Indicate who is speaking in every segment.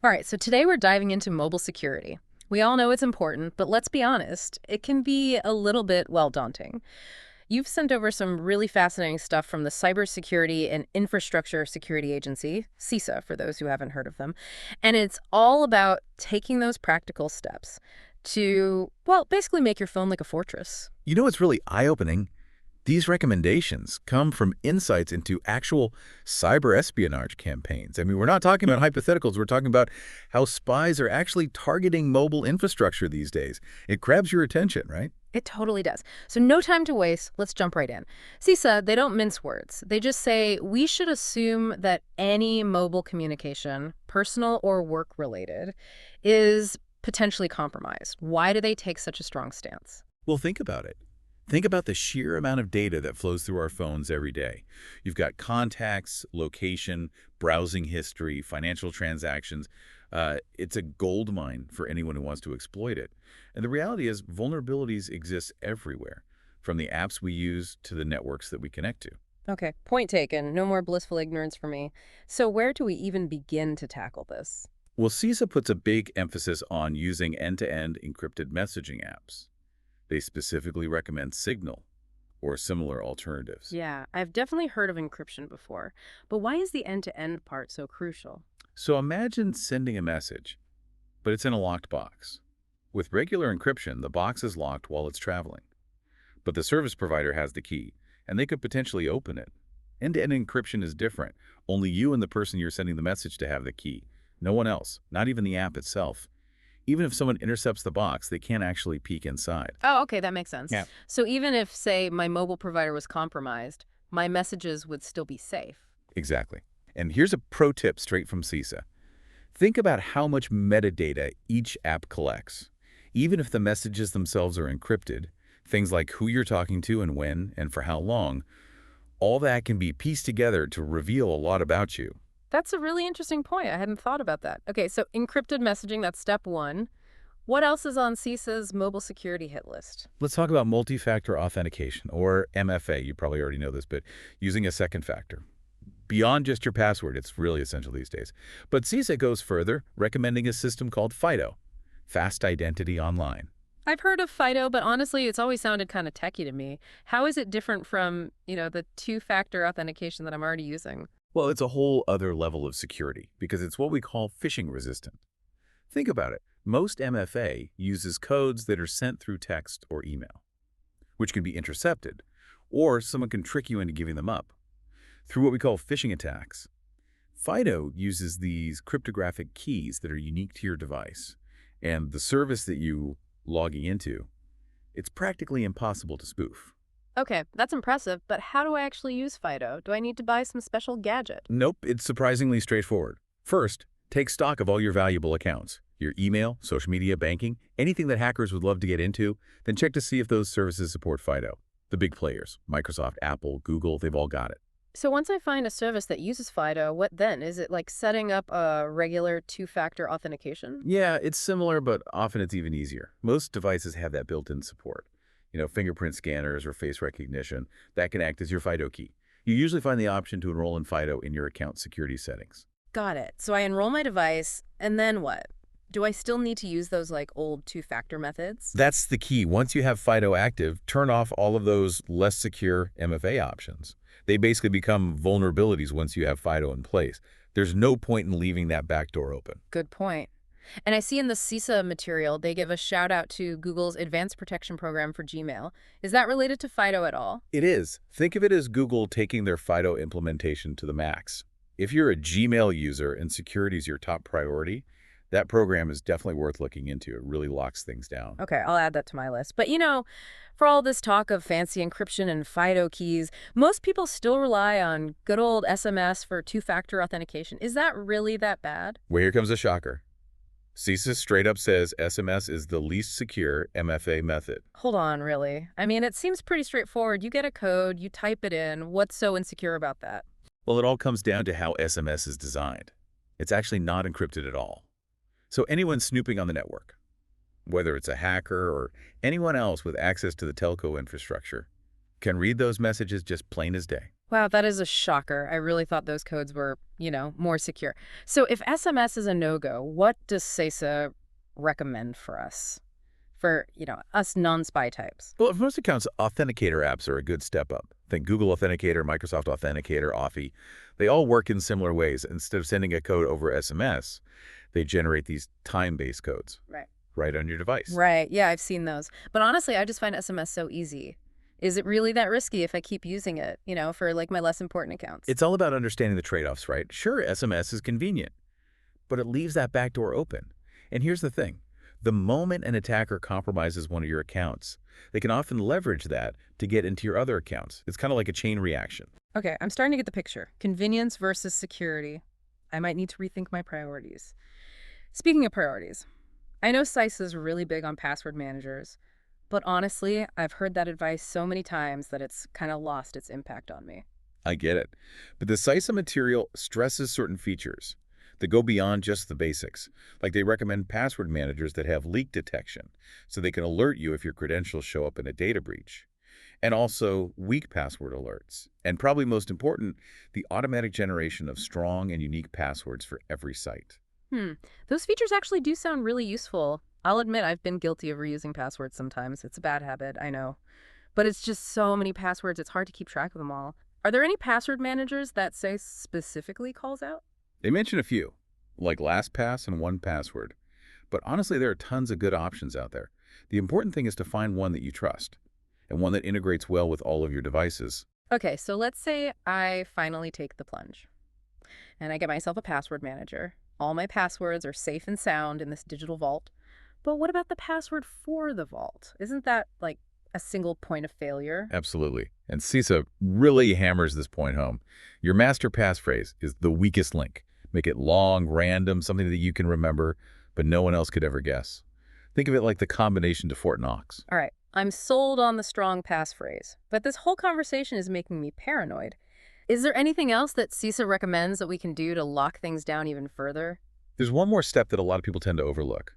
Speaker 1: All right, so today we're diving into mobile security. We all know it's important, but let's be honest, it can be a little bit, well, daunting. You've sent over some really fascinating stuff from the Cybersecurity and Infrastructure Security Agency, CISA, for those who haven't heard of them. And it's all about taking those practical steps to, well, basically make your phone like a fortress.
Speaker 2: You know what's really eye-opening? These recommendations come from insights into actual cyber espionage campaigns. I mean, we're not talking about hypotheticals. We're talking about how spies are actually targeting mobile infrastructure these days. It grabs your attention, right?
Speaker 1: It totally does. So no time to waste. Let's jump right in. CISA, they don't mince words. They just say we should assume that any mobile communication, personal or work-related, is potentially compromised. Why do they take such a strong stance?
Speaker 2: Well, think about it. Think about the sheer amount of data that flows through our phones every day. You've got contacts, location, browsing history, financial transactions. It's a gold mine for anyone who wants to exploit it. And the reality is vulnerabilities exist everywhere, from the apps we use to the networks that we connect to.
Speaker 1: Okay, point taken. No more blissful ignorance for me. So where do we even begin to tackle this?
Speaker 2: Well, CISA puts a big emphasis on using end-to-end encrypted messaging apps. They specifically recommend Signal or similar alternatives.
Speaker 1: Yeah, I've definitely heard of encryption before, but why is the end-to-end part so crucial?
Speaker 2: So imagine sending a message, but it's in a locked box. With regular encryption, the box is locked while it's traveling. But the service provider has the key, and they could potentially open it. End-to-end encryption is different. Only you and the person you're sending the message to have the key. No one else, not even the app itself. Even if someone intercepts the box, they can't actually peek inside.
Speaker 1: Oh, okay, that makes sense.
Speaker 2: Yeah.
Speaker 1: So even if, say, my mobile provider was compromised, my messages would still be safe.
Speaker 2: Exactly. And here's a pro tip straight from CISA. Think about how much metadata each app collects. Even if the messages themselves are encrypted, things like who you're talking to and when and for how long, all that can be pieced together to reveal a lot about you.
Speaker 1: That's a really interesting point. I hadn't thought about that. Okay, so encrypted messaging, that's step one. What else is on CISA's mobile security hit list?
Speaker 2: Let's talk about multi-factor authentication, or MFA. You probably already know this, but using a second factor. Beyond just your password, it's really essential these days. But CISA goes further, recommending a system called FIDO, Fast Identity Online.
Speaker 1: I've heard of FIDO, but honestly, it's always sounded kind of techy to me. How is it different from, the two-factor authentication that I'm already using?
Speaker 2: Well, it's a whole other level of security because it's what we call phishing resistant. Think about it. Most MFA uses codes that are sent through text or email, which can be intercepted, or someone can trick you into giving them up through what we call phishing attacks. FIDO uses these cryptographic keys that are unique to your device, and the service that you logging into, it's practically impossible to spoof.
Speaker 1: Okay, that's impressive, but how do I actually use FIDO? Do I need to buy some special gadget?
Speaker 2: Nope, it's surprisingly straightforward. First, take stock of all your valuable accounts, your email, social media, banking, anything that hackers would love to get into, then check to see if those services support FIDO. The big players, Microsoft, Apple, Google, they've all got it.
Speaker 1: So once I find a service that uses FIDO, what then? Is it like setting up a regular two-factor authentication?
Speaker 2: Yeah, it's similar, but often it's even easier. Most devices have that built-in support. Fingerprint scanners or face recognition, that can act as your FIDO key. You usually find the option to enroll in FIDO in your account security settings.
Speaker 1: Got it. So I enroll my device, and then what? Do I still need to use those like old two-factor methods?
Speaker 2: That's the key. Once you have FIDO active, turn off all of those less secure MFA options. They basically become vulnerabilities once you have FIDO in place. There's no point in leaving that back door open.
Speaker 1: Good point. And I see in the CISA material, they give a shout out to Google's Advanced Protection Program for Gmail. Is that related to FIDO at all?
Speaker 2: It is. Think of it as Google taking their FIDO implementation to the max. If you're a Gmail user and security is your top priority, that program is definitely worth looking into. It really locks things down.
Speaker 1: Okay, I'll add that to my list. But for all this talk of fancy encryption and FIDO keys, most people still rely on good old SMS for two-factor authentication. Is that really that bad?
Speaker 2: Well, here comes a shocker. CISA straight up says SMS is the least secure MFA method.
Speaker 1: Hold on, really? I mean, it seems pretty straightforward. You get a code, you type it in. What's so insecure about that?
Speaker 2: Well, it all comes down to how SMS is designed. It's actually not encrypted at all. So anyone snooping on the network, whether it's a hacker or anyone else with access to the telco infrastructure, can read those messages just plain as day.
Speaker 1: Wow, that is a shocker. I really thought those codes were, more secure. So if SMS is a no-go, what does CISA recommend for us? For, us non-spy types?
Speaker 2: Well, for most accounts, authenticator apps are a good step up. Think Google Authenticator, Microsoft Authenticator, Authy. They all work in similar ways. Instead of sending a code over SMS, they generate these time-based codes
Speaker 1: Right.
Speaker 2: right on your device.
Speaker 1: Right. Yeah, I've seen those. But honestly, I just find SMS so easy. Is it really that risky if I keep using it, for like my less important accounts?
Speaker 2: It's all about understanding the trade-offs, right? Sure, SMS is convenient, but it leaves that back door open. And here's the thing. The moment an attacker compromises one of your accounts, they can often leverage that to get into your other accounts. It's kind of like a chain reaction.
Speaker 1: Okay, I'm starting to get the picture. Convenience versus security. I might need to rethink my priorities. Speaking of priorities, I know CISA is really big on password managers, but honestly, I've heard that advice so many times that it's kind of lost its impact on me.
Speaker 2: I get it. But the CISA material stresses certain features that go beyond just the basics. Like they recommend password managers that have leak detection so they can alert you if your credentials show up in a data breach. And also weak password alerts. And probably most important, the automatic generation of strong and unique passwords for every site.
Speaker 1: Hmm. Those features actually do sound really useful. I'll admit I've been guilty of reusing passwords sometimes. It's a bad habit, I know. But it's just so many passwords, it's hard to keep track of them all. Are there any password managers that say specifically calls out?
Speaker 2: They mention a few, like LastPass and 1Password. But honestly, there are tons of good options out there. The important thing is to find one that you trust, and one that integrates well with all of your devices.
Speaker 1: Okay, so let's say I finally take the plunge and I get myself a password manager. All my passwords are safe and sound in this digital vault. But what about the password for the vault? Isn't that like a single point of failure?
Speaker 2: Absolutely. And CISA really hammers this point home. Your master passphrase is the weakest link. Make it long, random, something that you can remember, but no one else could ever guess. Think of it like the combination to Fort Knox.
Speaker 1: All right, I'm sold on the strong passphrase, but this whole conversation is making me paranoid. Is there anything else that CISA recommends that we can do to lock things down even further?
Speaker 2: There's one more step that a lot of people tend to overlook.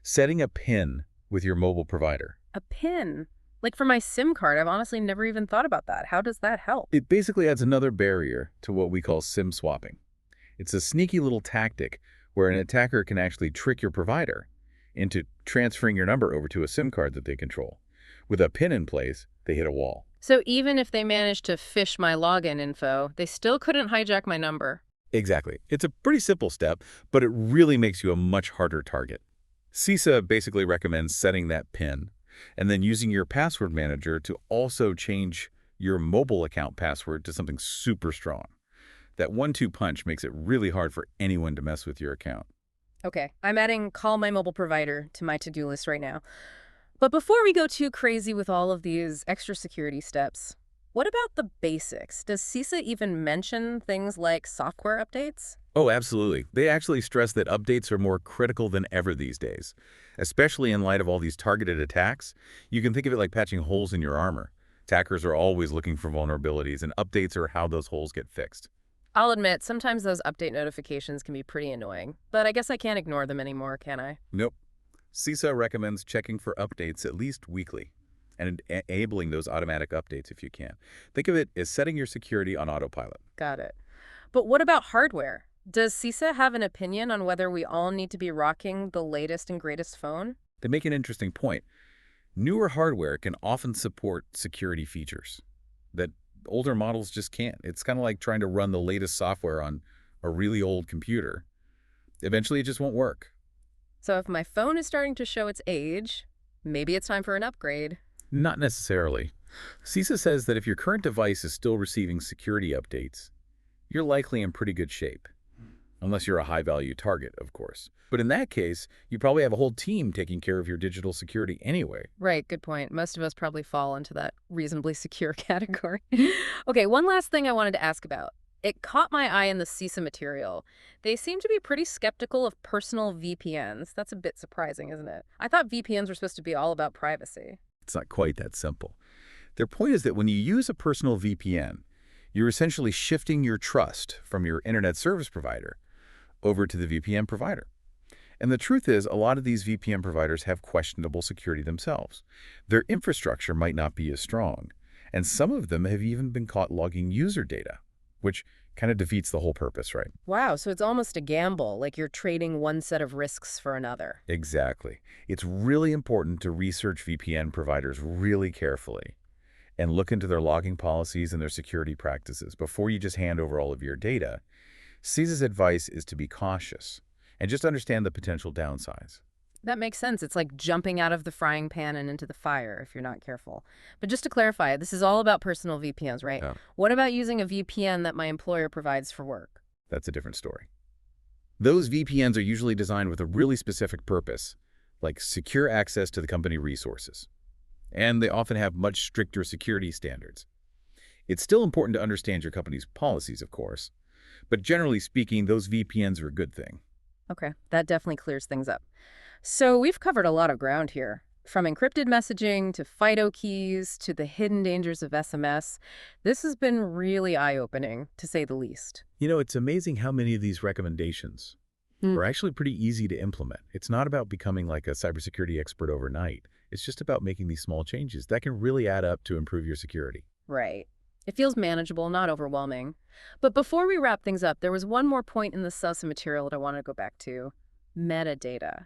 Speaker 2: Setting a PIN with your mobile provider.
Speaker 1: A PIN? Like for my SIM card, I've honestly never even thought about that. How does that help?
Speaker 2: It basically adds another barrier to what we call SIM swapping. It's a sneaky little tactic where an attacker can actually trick your provider into transferring your number over to a SIM card that they control. With a PIN in place, they hit a wall.
Speaker 1: So even if they managed to phish my login info, they still couldn't hijack my number.
Speaker 2: Exactly. It's a pretty simple step, but it really makes you a much harder target. CISA basically recommends setting that PIN and then using your password manager to also change your mobile account password to something super strong. That 1-2 punch makes it really hard for anyone to mess with your account.
Speaker 1: Okay, I'm adding call my mobile provider to my to-do list right now. But before we go too crazy with all of these extra security steps, what about the basics? Does CISA even mention things like software updates?
Speaker 2: Oh, absolutely. They actually stress that updates are more critical than ever these days, especially in light of all these targeted attacks. You can think of it like patching holes in your armor. Attackers are always looking for vulnerabilities, and updates are how those holes get fixed.
Speaker 1: I'll admit, sometimes those update notifications can be pretty annoying, but I guess I can't ignore them anymore, can I?
Speaker 2: Nope. CISA recommends checking for updates at least weekly and enabling those automatic updates if you can. Think of it as setting your security on autopilot.
Speaker 1: Got it. But what about hardware? Does CISA have an opinion on whether we all need to be rocking the latest and greatest phone?
Speaker 2: They make an interesting point. Newer hardware can often support security features that older models just can't. It's kind of like trying to run the latest software on a really old computer. Eventually, it just won't work.
Speaker 1: So if my phone is starting to show its age, maybe it's time for an upgrade.
Speaker 2: Not necessarily. CISA says that if your current device is still receiving security updates, you're likely in pretty good shape. Unless you're a high-value target, of course. But in that case, you probably have a whole team taking care of your digital security anyway.
Speaker 1: Right, good point. Most of us probably fall into that reasonably secure category. Okay, one last thing I wanted to ask about. It caught my eye in the CISA material. They seem to be pretty skeptical of personal VPNs. That's a bit surprising, isn't it? I thought VPNs were supposed to be all about privacy.
Speaker 2: It's not quite that simple. Their point is that when you use a personal VPN, you're essentially shifting your trust from your internet service provider over to the VPN provider. And the truth is, a lot of these VPN providers have questionable security themselves. Their infrastructure might not be as strong, And some of them have even been caught logging user data, which kind of defeats the whole purpose, right?
Speaker 1: Wow, so it's almost a gamble, like you're trading one set of risks for another.
Speaker 2: Exactly. It's really important to research VPN providers really carefully and look into their logging policies and their security practices before you just hand over all of your data. CISA's advice is to be cautious and just understand the potential downsides.
Speaker 1: That makes sense. It's like jumping out of the frying pan and into the fire if you're not careful. But just to clarify, this is all about personal VPNs, right?
Speaker 2: Yeah.
Speaker 1: What about using a VPN that my employer provides for work?
Speaker 2: That's a different story. Those VPNs are usually designed with a really specific purpose, like secure access to the company resources. And they often have much stricter security standards. It's still important to understand your company's policies, of course, but generally speaking, those VPNs are a good thing.
Speaker 1: Okay, that definitely clears things up. So we've covered a lot of ground here, from encrypted messaging to FIDO keys to the hidden dangers of SMS. This has been really eye-opening, to say the least.
Speaker 2: You know, it's amazing how many of these recommendations
Speaker 1: Hmm.
Speaker 2: are actually pretty easy to implement. It's not about becoming like a cybersecurity expert overnight. It's just about making these small changes that can really add up to improve your security.
Speaker 1: Right. It feels manageable, not overwhelming. But before we wrap things up, there was one more point in the CISA material that I want to go back to: metadata.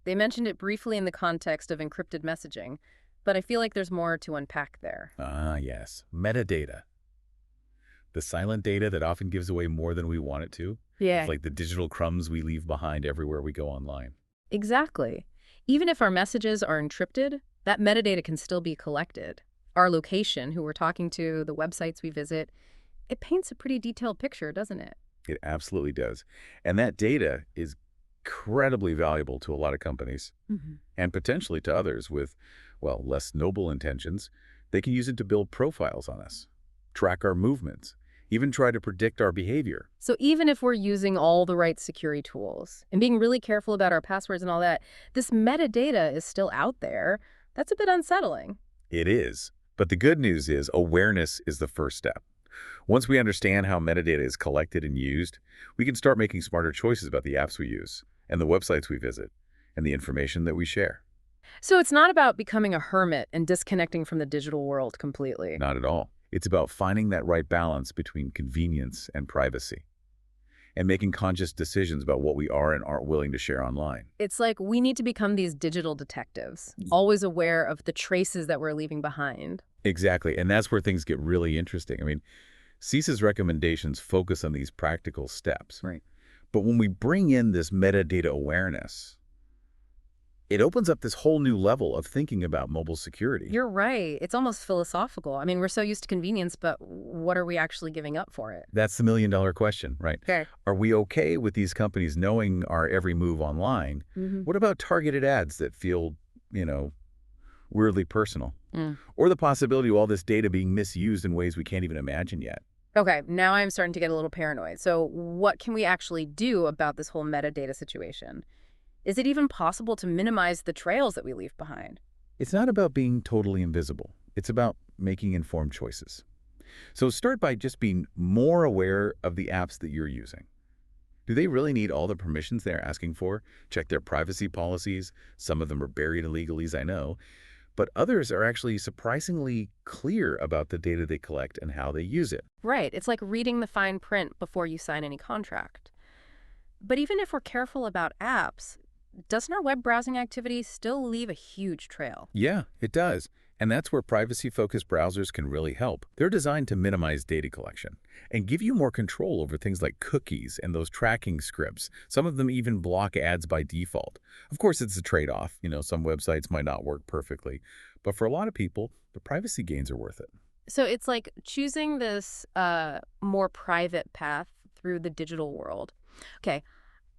Speaker 1: They mentioned it briefly in the context of encrypted messaging, but I feel like there's more to unpack there.
Speaker 2: Ah, yes. Metadata. The silent data that often gives away more than we want it to.
Speaker 1: Yeah.
Speaker 2: It's like the digital crumbs we leave behind everywhere we go online.
Speaker 1: Exactly. Even if our messages are encrypted, that metadata can still be collected. Our location, who we're talking to, the websites we visit, it paints a pretty detailed picture, doesn't it?
Speaker 2: It absolutely does. And that data is incredibly valuable to a lot of companies
Speaker 1: Hmm.
Speaker 2: and potentially to others with, well, less noble intentions. They can use it to build profiles on us, track our movements, even try to predict our behavior.
Speaker 1: So even if we're using all the right security tools and being really careful about our passwords and all that, this metadata is still out there. That's a bit unsettling.
Speaker 2: It is. But the good news is awareness is the first step. Once we understand how metadata is collected and used, we can start making smarter choices about the apps we use and the websites we visit and the information that we share.
Speaker 1: So it's not about becoming a hermit and disconnecting from the digital world completely.
Speaker 2: Not at all. It's about finding that right balance between convenience and privacy and making conscious decisions about what we are and aren't willing to share online.
Speaker 1: It's like we need to become these digital detectives, always aware of the traces that we're leaving behind.
Speaker 2: Exactly. And that's where things get really interesting. I mean, CISA's recommendations focus on these practical steps.
Speaker 1: Right.
Speaker 2: But when we bring in this metadata awareness, it opens up this whole new level of thinking about mobile security.
Speaker 1: You're right. It's almost philosophical. I mean, we're so used to convenience, but what are we actually giving up for it?
Speaker 2: That's the million-dollar question, right?
Speaker 1: Okay.
Speaker 2: Are we okay with these companies knowing our every move online?
Speaker 1: Mm-hmm.
Speaker 2: What about targeted ads that feel, you know, weirdly personal?
Speaker 1: Mm.
Speaker 2: Or the possibility of all this data being misused in ways we can't even imagine yet?
Speaker 1: Okay, now I'm starting to get a little paranoid. So what can we actually do about this whole metadata situation? Is it even possible to minimize the trails that we leave behind?
Speaker 2: It's not about being totally invisible. It's about making informed choices. So start by just being more aware of the apps that you're using. Do they really need all the permissions they're asking for? Check their privacy policies. Some of them are buried in legalese, I know. But others are actually surprisingly clear about the data they collect and how they use it.
Speaker 1: Right, it's like reading the fine print before you sign any contract. But even if we're careful about apps, doesn't our web browsing activity still leave a huge trail?
Speaker 2: Yeah, it does. And that's where privacy-focused browsers can really help. They're designed to minimize data collection and give you more control over things like cookies and those tracking scripts. Some of them even block ads by default. Of course, it's a trade-off. You know, some websites might not work perfectly. But for a lot of people, the privacy gains are worth it.
Speaker 1: So it's like choosing this more private path through the digital world. Okay,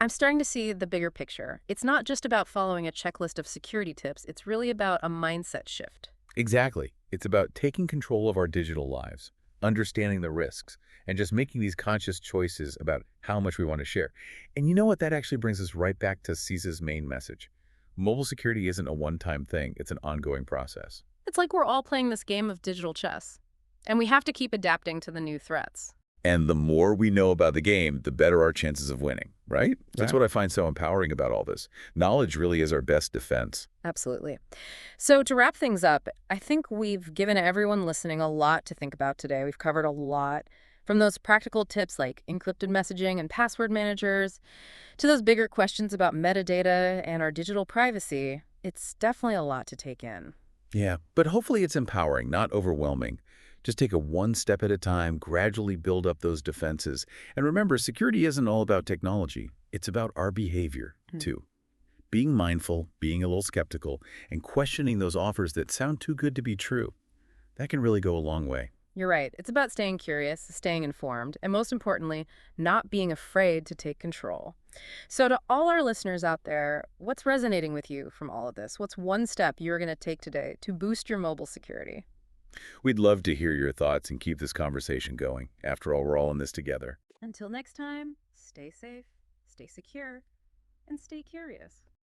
Speaker 1: I'm starting to see the bigger picture. It's not just about following a checklist of security tips. It's really about a mindset shift.
Speaker 2: Exactly. It's about taking control of our digital lives, understanding the risks, and just making these conscious choices about how much we want to share. And you know what? That actually brings us right back to CISA's main message. Mobile security isn't a one-time thing. It's an ongoing process.
Speaker 1: It's like we're all playing this game of digital chess, and we have to keep adapting to the new threats.
Speaker 2: And the more we know about the game, the better our chances of winning, right? That's
Speaker 3: Right.
Speaker 2: what I find so empowering about all this. Knowledge really is our best defense.
Speaker 1: Absolutely. So to wrap things up, I think we've given everyone listening a lot to think about today. We've covered a lot, from those practical tips like encrypted messaging and password managers to those bigger questions about metadata and our digital privacy. It's definitely a lot to take in.
Speaker 2: Yeah, but hopefully it's empowering, not overwhelming. Just take it one step at a time, gradually build up those defenses. And remember, security isn't all about technology. It's about our behavior,
Speaker 1: Hmm.
Speaker 2: too. Being mindful, being a little skeptical, and questioning those offers that sound too good to be true. That can really go a long way.
Speaker 1: You're right. It's about staying curious, staying informed, and most importantly, not being afraid to take control. So, to all our listeners out there, what's resonating with you from all of this? What's one step you're going to take today to boost your mobile security?
Speaker 2: We'd love to hear your thoughts and keep this conversation going. After all, we're all in this together.
Speaker 1: Until next time, stay safe, stay secure, and stay curious.